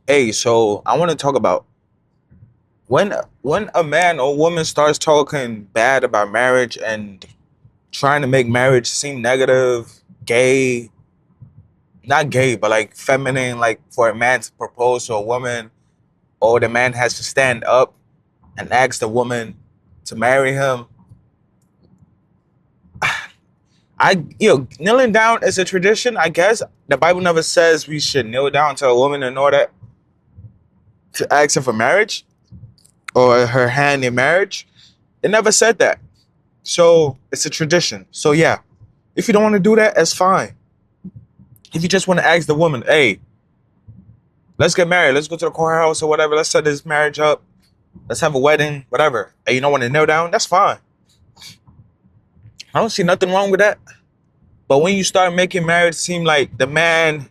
Hey, so I want to talk about when when a man or woman starts talking bad about marriage and trying to make marriage seem negative, gay, not gay, but like feminine, like for a man to propose to a woman, or the man has to stand up and ask the woman to marry him. Kneeling down is a tradition, I guess. The Bible never says we should kneel down to a woman in order to ask her for marriage or her hand in marriage. It never said that. So it's a tradition. So yeah, if you don't want to do that, that's fine. If you just want to ask the woman, hey, let's get married, let's go to the courthouse or whatever, let's set this marriage up, let's have a wedding, whatever. And you don't want to kneel down, that's fine. I don't see nothing wrong with that. But when you start making marriage seem like the man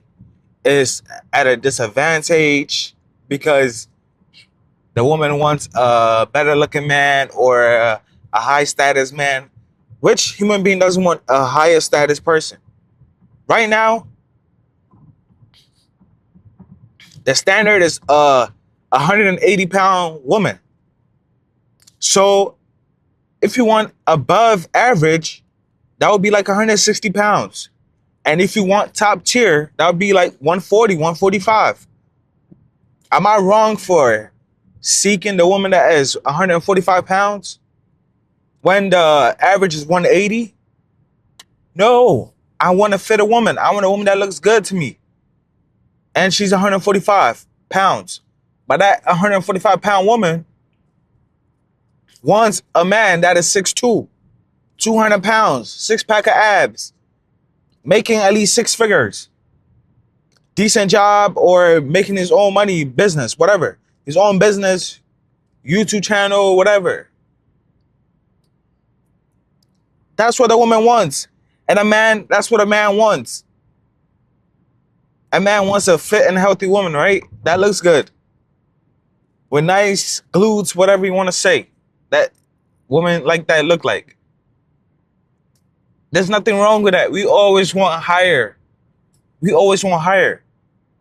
is at a disadvantage because the woman wants a better looking man or a high status man, which human being doesn't want a higher status person? Right now, the standard is a 180-pound woman. So if you want above average, that would be like 160 pounds. And if you want top tier, that would be like 140, 145. Am I wrong for seeking the woman that is 145 pounds when the average is 180? No, I want to fit a woman. I want a woman that looks good to me. And she's 145 pounds. But that 145-pound woman wants a man that is 6'2", 200 pounds, six-pack of abs, making at least six figures, decent job, or making his own money, business, whatever. His own business, YouTube channel, whatever. That's what a woman wants. And that's what a man wants. A man wants a fit and healthy woman, right? That looks good. With nice glutes, whatever you want to say. That woman like that look like. There's nothing wrong with that. We always want higher. We always want higher.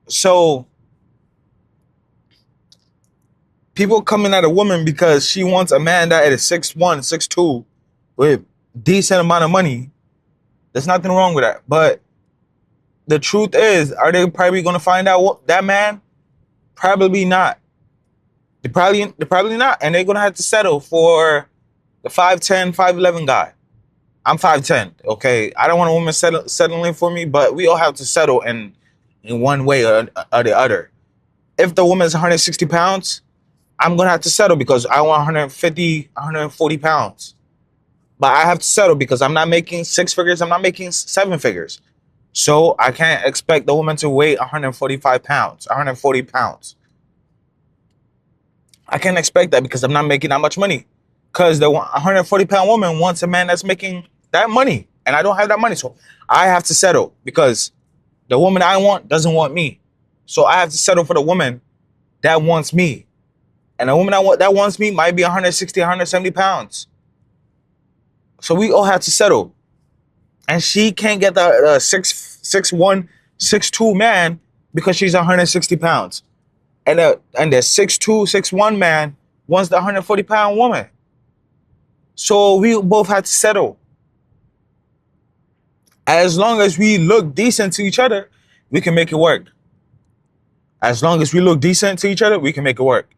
So people coming at a woman because she wants a man that is 6'1", 6'2", with decent amount of money. There's nothing wrong with that. But the truth is, are they probably going to find out that man? Probably not. They're probably not. And they're going to have to settle for the 5'10", 5'11" guy. I'm 5'10", okay? I don't want a woman settling for me, but we all have to settle in one way or the other. If the woman is 160 pounds, I'm going to have to settle because I want 150, 140 pounds. But I have to settle because I'm not making six figures. I'm not making seven figures. So I can't expect the woman to weigh 145 pounds, 140 pounds. I can't expect that because I'm not making that much money. Because the 140-pound woman wants a man that's making that money. And I don't have that money. So I have to settle because the woman I want doesn't want me. So I have to settle for the woman that wants me. And the woman that wants me might be 160, 170 pounds. So we all have to settle. And she can't get the 6'1", 6'2" man because she's 160 pounds. And the 6'2", 6'1" man wants the 140-pound woman. So we both have to settle. As long as we look decent to each other, we can make it work. As long as we look decent to each other, we can make it work.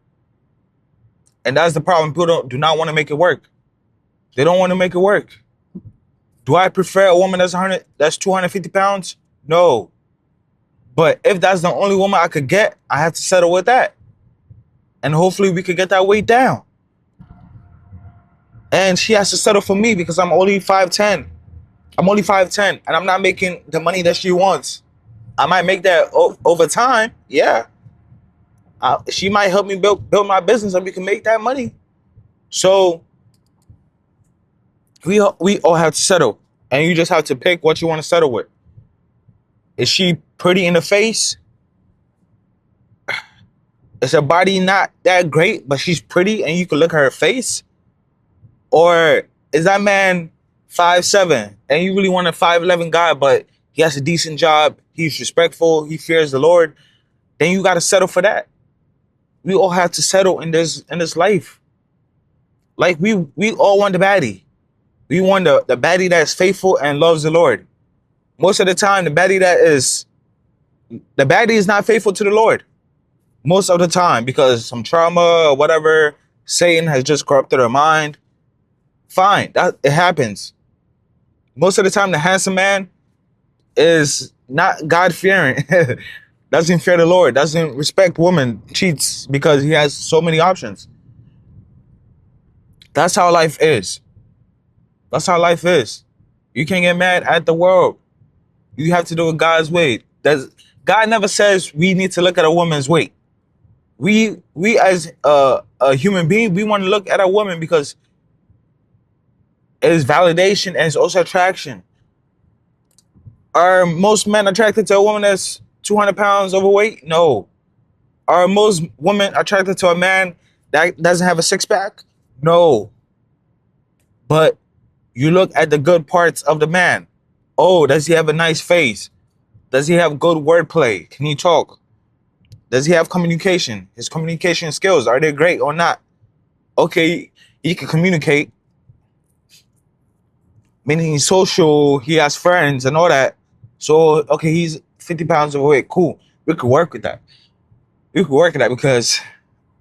And that's the problem. People do not want to make it work. They don't want to make it work. Do I prefer a woman that's 250 pounds? No. But if that's the only woman I could get, I have to settle with that. And hopefully we could get that weight down. And she has to settle for me because I'm only 5'10". I'm only 5'10", and I'm not making the money that she wants. I might make that over time. Yeah. She might help me build my business and we can make that money. So we all have to settle. And you just have to pick what you want to settle with. Is she pretty in the face? Is her body not that great, but she's pretty and you can look at her face? Or is that man 5'7" and you really want a 5'11" guy, but he has a decent job, he's respectful, he fears the Lord, then you gotta settle for that. We all have to settle in this life. Like we all want the baddie. We want the baddie that's faithful and loves the Lord. Most of the time, the baddie is not faithful to the Lord. Most of the time, because some trauma or whatever, Satan has just corrupted her mind. Fine, that it happens. Most of the time, the handsome man is not God fearing, doesn't fear the Lord, doesn't respect women, cheats because he has so many options. That's how life is. That's how life is. You can't get mad at the world. You have to do it God's way. God never says we need to look at a woman's weight. We as a human being, we want to look at a woman because it is validation and it's also attraction. Are most men attracted to a woman that's 200 pounds overweight? No. Are most women attracted to a man that doesn't have a six-pack? No. But you look at the good parts of the man. Oh, does he have a nice face? Does he have good wordplay? Can he talk? Does he have communication? His communication skills, are they great or not? Okay, he can communicate, meaning he's social, he has friends and all that. So, okay, he's 50 pounds overweight. Cool. We could work with that. We could work with that because,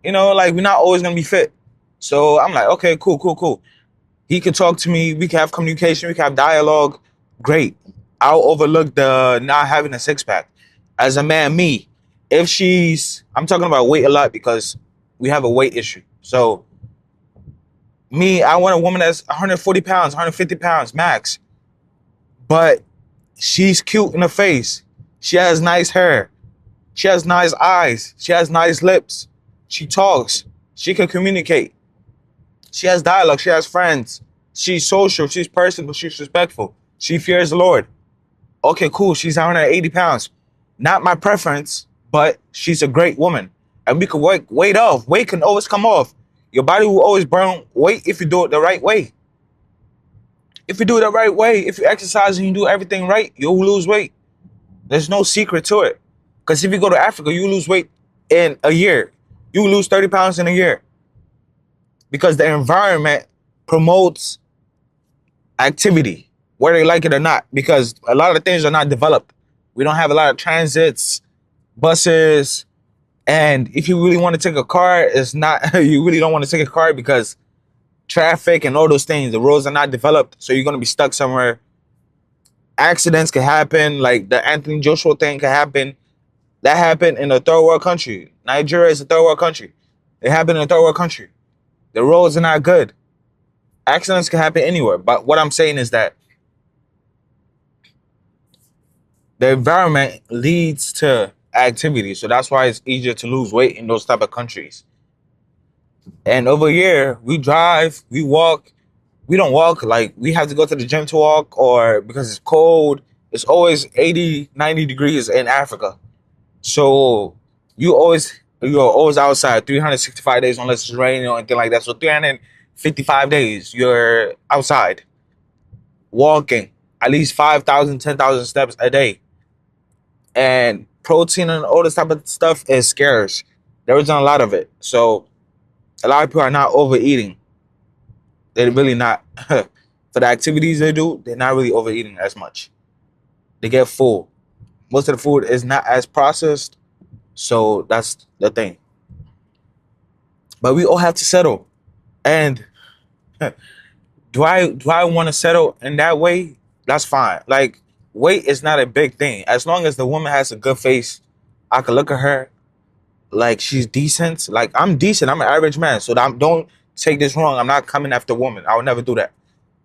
like, we're not always going to be fit. So I'm like, okay, cool. He can talk to me. We can have communication. We can have dialogue. Great. I'll overlook the not having a six-pack. As a man, me, I'm talking about weight a lot because we have a weight issue. So me, I want a woman that's 140 pounds, 150 pounds max. But she's cute in the face. She has nice hair. She has nice eyes. She has nice lips. She talks. She can communicate. She has dialogue. She has friends. She's social. She's personable. She's respectful. She fears the Lord. Okay, cool. She's 180 pounds. Not my preference, but she's a great woman. And we can work weight off. Weight can always come off. Your body will always burn weight if you do it the right way. If you do it the right way, if you exercise and you do everything right, you'll lose weight. There's no secret to it. Because if you go to Africa, you lose weight in a year. You lose 30 pounds in a year. Because the environment promotes activity, whether they like it or not. Because a lot of things are not developed. We don't have a lot of transits, buses. And if you really want to take a car, it's not, you really don't want to take a car because traffic and all those things, the roads are not developed. So you're going to be stuck somewhere. Accidents can happen. Like the Anthony Joshua thing can happen. That happened in a third world country. Nigeria is a third world country. It happened in a third world country. The roads are not good. Accidents can happen anywhere. But what I'm saying is that the environment leads to activity. So that's why it's easier to lose weight in those type of countries. And over here, we drive, we walk. We don't walk, like we have to go to the gym to walk, or because it's cold. It's always 80, 90 degrees in Africa. So you're always outside 365 days unless it's raining or anything like that. So 355 days you're outside walking at least 5,000, 10,000 steps a day. And protein and all this type of stuff is scarce. There isn't a lot of it. So a lot of people are not overeating. They're really not. For the activities they do, they're not really overeating as much. They get full. Most of the food is not as processed. So that's the thing. But we all have to settle. And do I want to settle in that way? That's fine. Like, weight is not a big thing. As long as the woman has a good face, I can look at her like she's decent. Like, I'm decent. I'm an average man. So don't take this wrong. I'm not coming after women. I would never do that.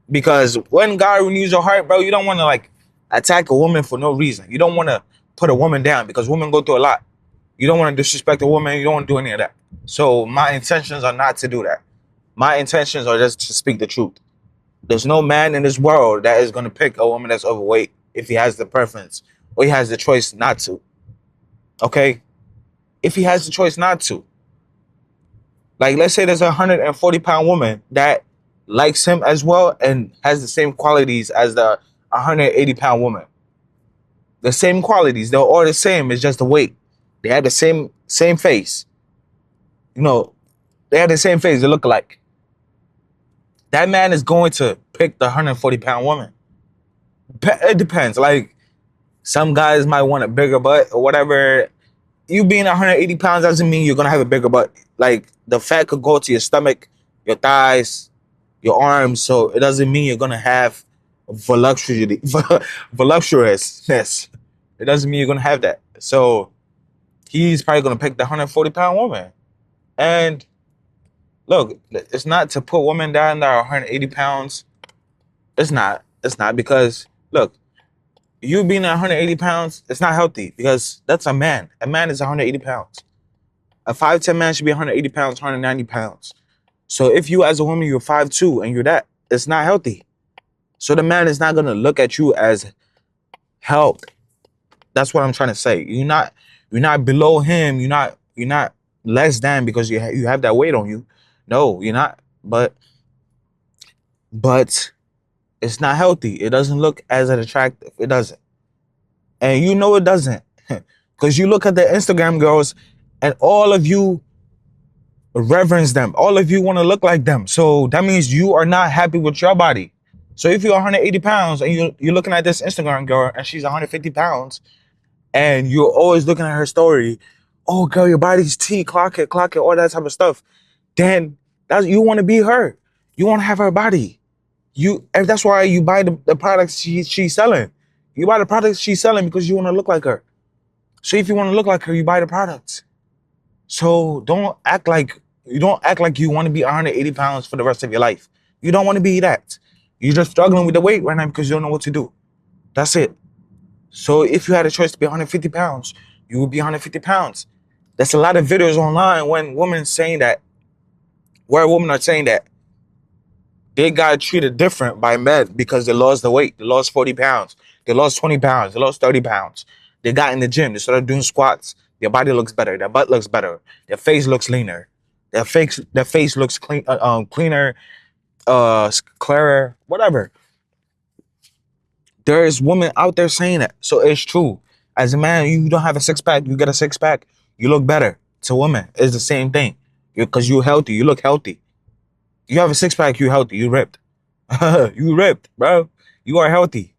Because when God renews your heart, bro, you don't want to like attack a woman for no reason. You don't want to put a woman down because women go through a lot. You don't want to disrespect a woman. You don't want to do any of that. So my intentions are not to do that. My intentions are just to speak the truth. There's no man in this world that is going to pick a woman that's overweight if he has the preference or he has the choice not to. Okay? If he has the choice not to. Like, let's say there's a 140-pound woman that likes him as well and has the same qualities as the 180-pound woman. The same qualities. They're all the same. It's just the weight. They had the same face. You know, they had the same face. They look alike. That man is going to pick the 140-pound woman. It depends. Like, some guys might want a bigger butt or whatever. You being 180 pounds doesn't mean you're gonna have a bigger butt. Like, the fat could go to your stomach, your thighs, your arms. So it doesn't mean you're gonna have voluptuousness. It doesn't mean you're gonna have that. So he's probably gonna pick the 140-pound woman. And look, it's not to put women down that are 180 pounds. It's not. It's not, because look, you being 180 pounds, it's not healthy, because that's a man. A man is 180 pounds. A 5'10" man should be 180 pounds, 190 pounds. So if you as a woman, you're 5'2" and you're that, it's not healthy. So the man is not gonna look at you as health. That's what I'm trying to say. You're not below him. You're not less than because you have that weight on you. No, you're not. But it's not healthy. It doesn't look as attractive. It doesn't. And you know it doesn't. Because you look at the Instagram girls and all of you reverence them. All of you want to look like them. So that means you are not happy with your body. So if you're 180 pounds and you're looking at this Instagram girl and she's 150 pounds and you're always looking at her story, oh girl, your body's T, clock it, all that type of stuff, then you want to be her. You want to have her body. And that's why you buy the products she's selling. You buy the products she's selling because you want to look like her. So if you want to look like her, you buy the products. So don't act like you want to be 180 pounds for the rest of your life. You don't want to be that. You're just struggling with the weight right now because you don't know what to do. That's it. So if you had a choice to be 150 pounds, you would be 150 pounds. There's a lot of videos online where women are saying that they got treated different by men because they lost the weight. They lost 40 pounds. They lost 20 pounds. They lost 30 pounds. They got in the gym. They started doing squats. Their body looks better. Their butt looks better. Their face looks leaner. Their face looks cleaner, clearer, whatever. There is women out there saying that. So it's true. As a man, you don't have a six-pack. You get a six-pack. You look better. To women, it's the same thing. Because you're healthy. You look healthy. You have a six-pack, you're healthy. You ripped. You ripped, bro. You are healthy.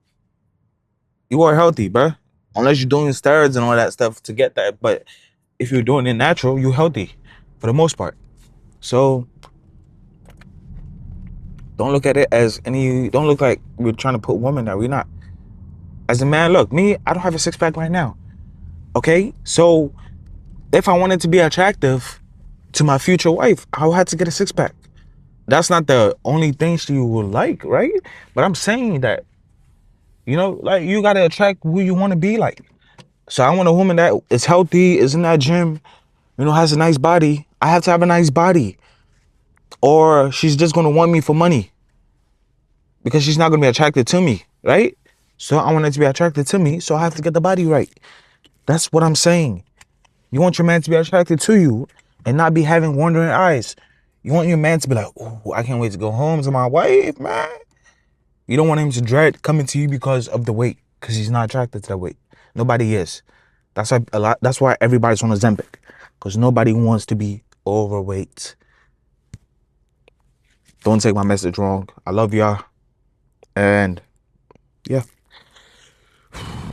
You are healthy, bro. Unless you're doing steroids and all that stuff to get that. But if you're doing it natural, you're healthy for the most part. So don't look at it as don't look like we're trying to put women down. We're not. As a man, look, me, I don't have a six-pack right now. Okay? So if I wanted to be attractive to my future wife, I would have to get a six-pack. That's not the only thing she will like, right? But I'm saying that, like, you got to attract who you want to be like. So I want a woman that is healthy, is in that gym, has a nice body. I have to have a nice body. Or she's just going to want me for money. Because she's not going to be attracted to me, right? So I want her to be attracted to me, so I have to get the body right. That's what I'm saying. You want your man to be attracted to you and not be having wandering eyes. You want your man to be like, oh, I can't wait to go home to my wife, man. You don't want him to dread coming to you because of the weight, because he's not attracted to that weight. Nobody is. That's why everybody's on Ozempic, because nobody wants to be overweight. Don't take my message wrong. I love y'all. And yeah.